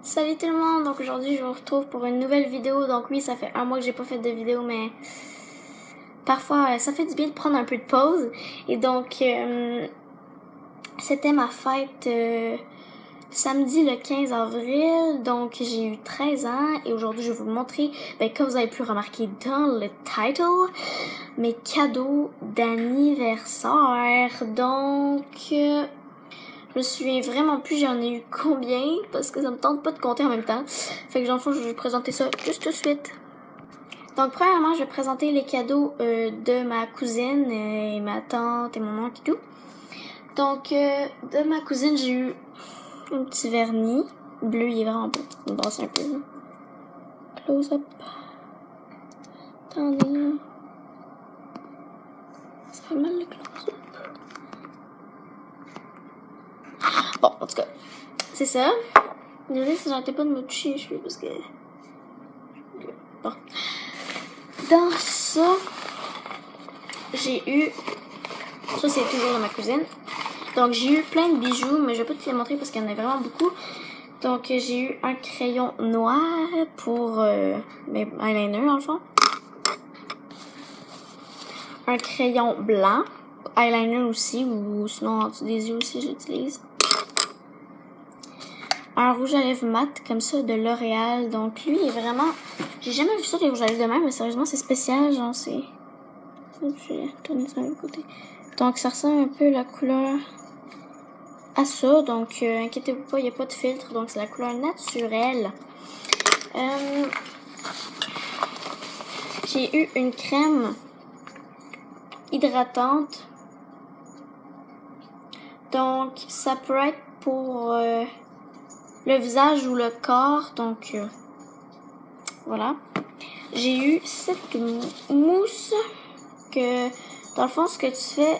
Salut tout le monde, donc aujourd'hui je vous retrouve pour une nouvelle vidéo. Donc oui, ça fait un mois que j'ai pas fait de vidéo, mais parfois ça fait du bien de prendre un peu de pause. Et donc c'était ma fête samedi le 15 avril, donc j'ai eu 13 ans et aujourd'hui je vais vous montrer, comme vous avez pu remarquer dans le title, mes cadeaux d'anniversaire. Donc je me souviens vraiment plus j'en ai eu combien parce que ça me tente pas de compter en même temps. Fait que dans le fond, je vais vous présenter ça juste tout de suite. Donc premièrement, je vais présenter les cadeaux de ma cousine et ma tante et mon oncle et tout. Donc de ma cousine, j'ai eu un petit vernis bleu, il est vraiment beau. Je me brasse un peu. Close up. Attendez. Ça fait mal le close up. Bon, en tout cas, c'est ça. Désolée si j'arrêtais pas de me toucher les cheveux parce que... Bon. Dans ça, j'ai eu... Ça, c'est toujours de ma cousine. Donc, j'ai eu plein de bijoux, mais je vais pas te les montrer parce qu'il y en a vraiment beaucoup. Donc, j'ai eu un crayon noir pour mes eyeliners, dans le fond. Un crayon blanc, eyeliner aussi, ou sinon en dessous des yeux aussi, j'utilise. Un rouge à lèvres mat, comme ça, de L'Oréal. Donc, lui, il est vraiment... J'ai jamais vu ça, les rouges à lèvres de même, mais sérieusement, c'est spécial, genre, c'est... Je vais tourner ça de l'autre côté. Donc, ça ressemble un peu la couleur à ça. Donc, inquiétez-vous pas, il n'y a pas de filtre. Donc, c'est la couleur naturelle. J'ai eu une crème hydratante. Donc, ça peut être pour le visage ou le corps. Donc, voilà. J'ai eu cette mousse que, dans le fond, ce que tu fais,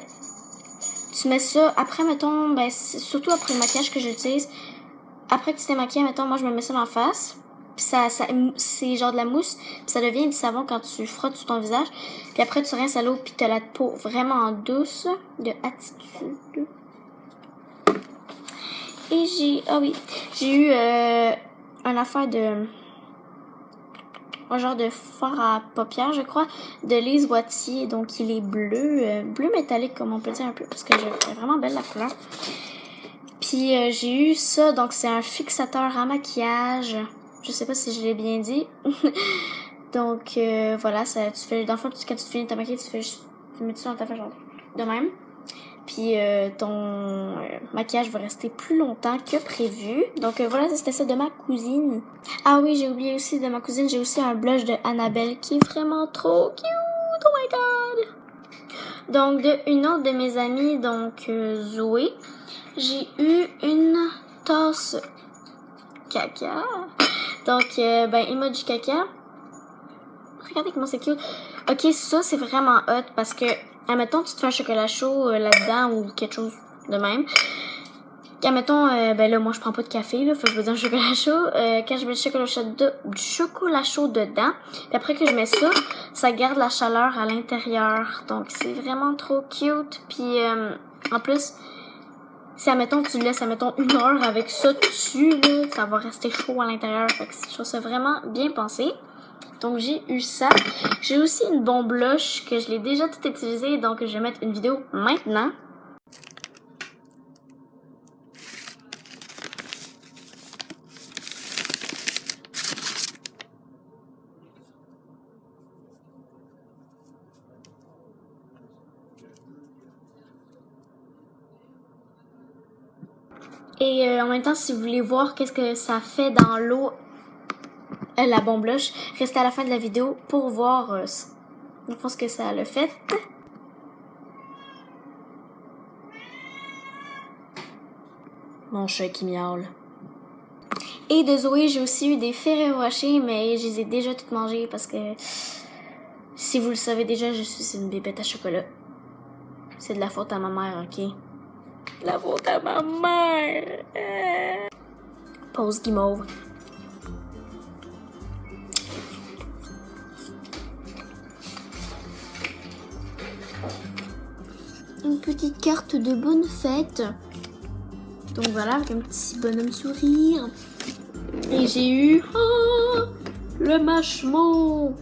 tu mets ça après, mettons, surtout après le maquillage que j'utilise. Après que tu t'es maquillé, mettons, moi, je me mets ça dans la face. Puis c'est genre de la mousse. Puis ça devient du savon quand tu frottes sur ton visage. Puis après, tu rinces à l'eau. Puis t'as la peau vraiment douce de Attitude. Et j'ai eu une affaire de... un genre de fard à paupières, je crois, de Lise Wattier. Donc, il est bleu, bleu métallique, comme on peut dire un peu, parce que c'est vraiment belle la couleur. Puis, j'ai eu ça, donc c'est un fixateur à maquillage. Je sais pas si je l'ai bien dit. Donc, voilà, ça, tu fais, dans le fond, quand tu finis ta maquillage, tu mets ça dans ta face, genre, de même. Puis, ton maquillage va rester plus longtemps que prévu. Donc, voilà, c'était ça de ma cousine. Ah oui, j'ai oublié aussi de ma cousine, j'ai aussi un blush de Annabelle qui est vraiment trop cute. Oh my god! Donc, de une autre de mes amies, donc Zoé, j'ai eu une tasse caca. Donc, emoji caca. Regardez comment c'est cute. Ok, ça, c'est vraiment hot parce que, admettons, tu te fais un chocolat chaud là-dedans ou quelque chose de même. Admettons, là, moi, je prends pas de café, là, faut que je veux dire un chocolat chaud. Quand je mets du chocolat chaud dedans, puis après que je mets ça, ça garde la chaleur à l'intérieur. Donc, c'est vraiment trop cute. Puis, en plus, si, admettons, tu laisses, admettons, 1 heure avec ça dessus, là, ça va rester chaud à l'intérieur. Fait que je trouve ça vraiment bien pensé. Donc, j'ai eu ça. J'ai aussi une bombe blush que je l'ai déjà tout utilisée. Donc, je vais mettre une vidéo maintenant. Et en même temps, si vous voulez voir qu'est-ce que ça fait dans l'eau, la bombe blush, restez à la fin de la vidéo pour voir je pense que ça le fait. Mon chat qui miaule. Et de Zoé, j'ai aussi eu des Ferrero Rocher, mais je les ai déjà toutes mangées parce que, si vous le savez déjà, je suis une bébête à chocolat. C'est de la faute à ma mère, ok? De la faute à ma mère. Pause guimauve. Une petite carte de bonne fête. Donc voilà, avec un petit bonhomme sourire. Et j'ai eu le Mashmo.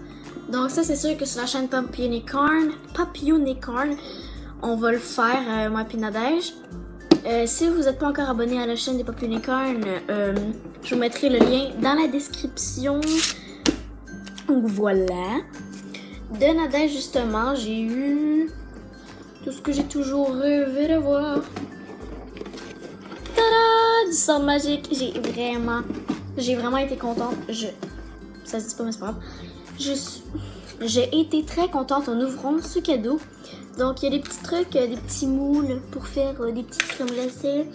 Donc ça, c'est sûr que sur la chaîne Papillonicorn, on va le faire, moi et Nadège. Si vous n'êtes pas encore abonné à la chaîne des Papillonicorn, je vous mettrai le lien dans la description. Donc voilà. De Nadège, justement, j'ai eu tout ce que j'ai toujours rêvé de voir. Tada! Du sort magique. J'ai vraiment été contente. Ça se dit pas, mais c'est pas grave. J'ai été très contente en ouvrant ce cadeau. Donc, il y a des petits trucs, des petits moules pour faire des petites crèmes glacées.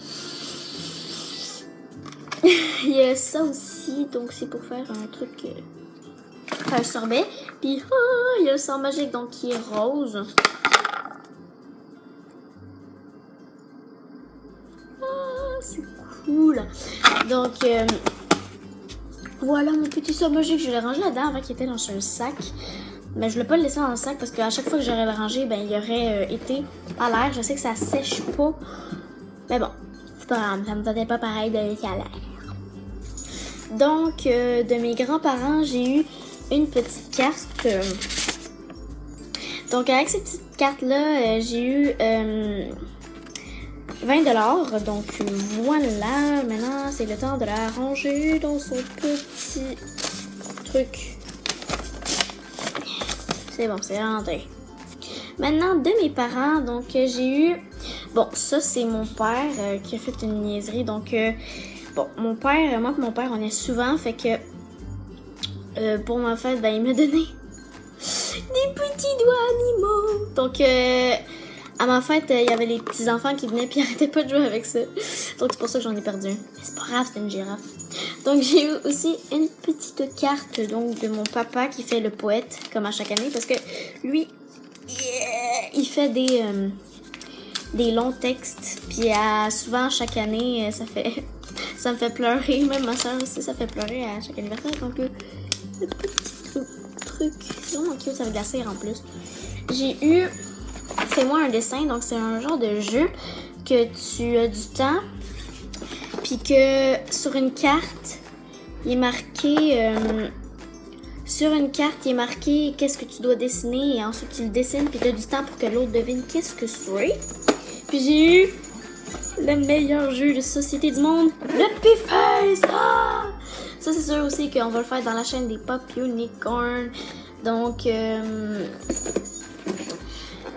Il y a ça aussi, donc c'est pour faire un truc, un sorbet. Puis, il y a le sort magique, donc qui est rose. C'est cool. Donc, voilà mon petit sort magique. Je l'ai rangé là-dedans avant qu'il était dans un sac. Mais je ne voulais pas le laisser dans le sac parce qu'à chaque fois que j'aurais rangé, ben, il aurait été à l'air. Je sais que ça sèche pas. Mais bon, c'est pas grave. Ça me tentait pas pareil de laisser à l'air. Donc, de mes grands-parents, j'ai eu une petite carte. Donc, avec cette petite carte-là, j'ai eu 20$. Donc, voilà. Maintenant, c'est le temps de la ranger dans son petit truc. C'est bon, c'est rentré. Maintenant, de mes parents, donc j'ai eu... Bon, ça, c'est mon père qui a fait une niaiserie. Donc, bon, mon père, moi et mon père, on est souvent, fait que pour ma fête, ben, il m'a donné des petits doigts animaux. Donc, à ma fête, il y avait les petits enfants qui venaient puis ils arrêtaient pas de jouer avec ça. Donc, c'est pour ça que j'en ai perdu un. Mais c'est pas grave, c'était une girafe. Donc, j'ai eu aussi une petite carte donc de mon papa qui fait le poète, comme à chaque année, parce que lui, il fait des longs textes. Puis, souvent, chaque année, ça me fait pleurer. Même ma soeur aussi, ça fait pleurer à chaque anniversaire. Donc, le petit truc, c'est vraiment cute, ça va glacer en plus. J'ai eu... Fais-moi un dessin, donc c'est un genre de jeu que tu as du temps, puis que sur une carte, il est marqué, qu'est-ce que tu dois dessiner, et ensuite tu le dessines, puis tu as du temps pour que l'autre devine qu'est-ce que c'est. Puis j'ai eu le meilleur jeu de société du monde, le P-Face! Ah! Ça, c'est sûr aussi qu'on va le faire dans la chaîne des Papillonicorn. Donc,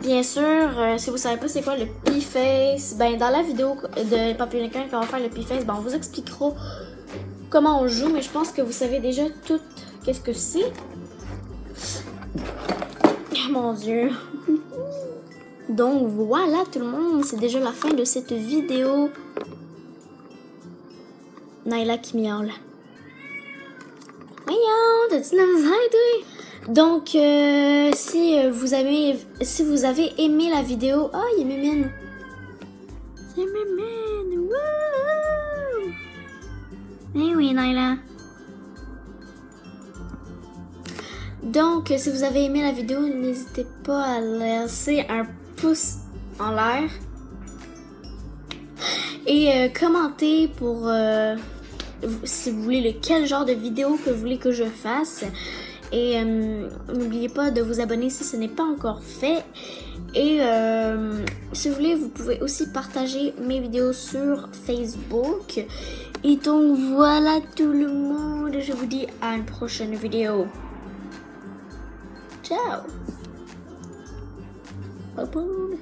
bien sûr, si vous savez pas c'est quoi le P-Face, ben dans la vidéo de Papillonicorn quand on va faire le P-Face, ben on vous expliquera comment on joue, mais je pense que vous savez déjà tout qu'est-ce que c'est. Oh, mon Dieu. Donc voilà tout le monde, c'est déjà la fin de cette vidéo. Naila qui miaule. Voyons, t'as-tu de la misère, toi? Donc, si vous avez aimé la vidéo... Oh, il y a Mémine! C'est Mémine! Wouh! Eh oui, Naila! Donc, si vous avez aimé la vidéo, n'hésitez pas à laisser un pouce en l'air. Et commentez pour... si vous voulez quel genre de vidéo que vous voulez que je fasse. Et n'oubliez pas de vous abonner si ce n'est pas encore fait. Et si vous voulez, vous pouvez aussi partager mes vidéos sur Facebook. Et donc voilà tout le monde. Je vous dis à une prochaine vidéo. Ciao. Bye bye.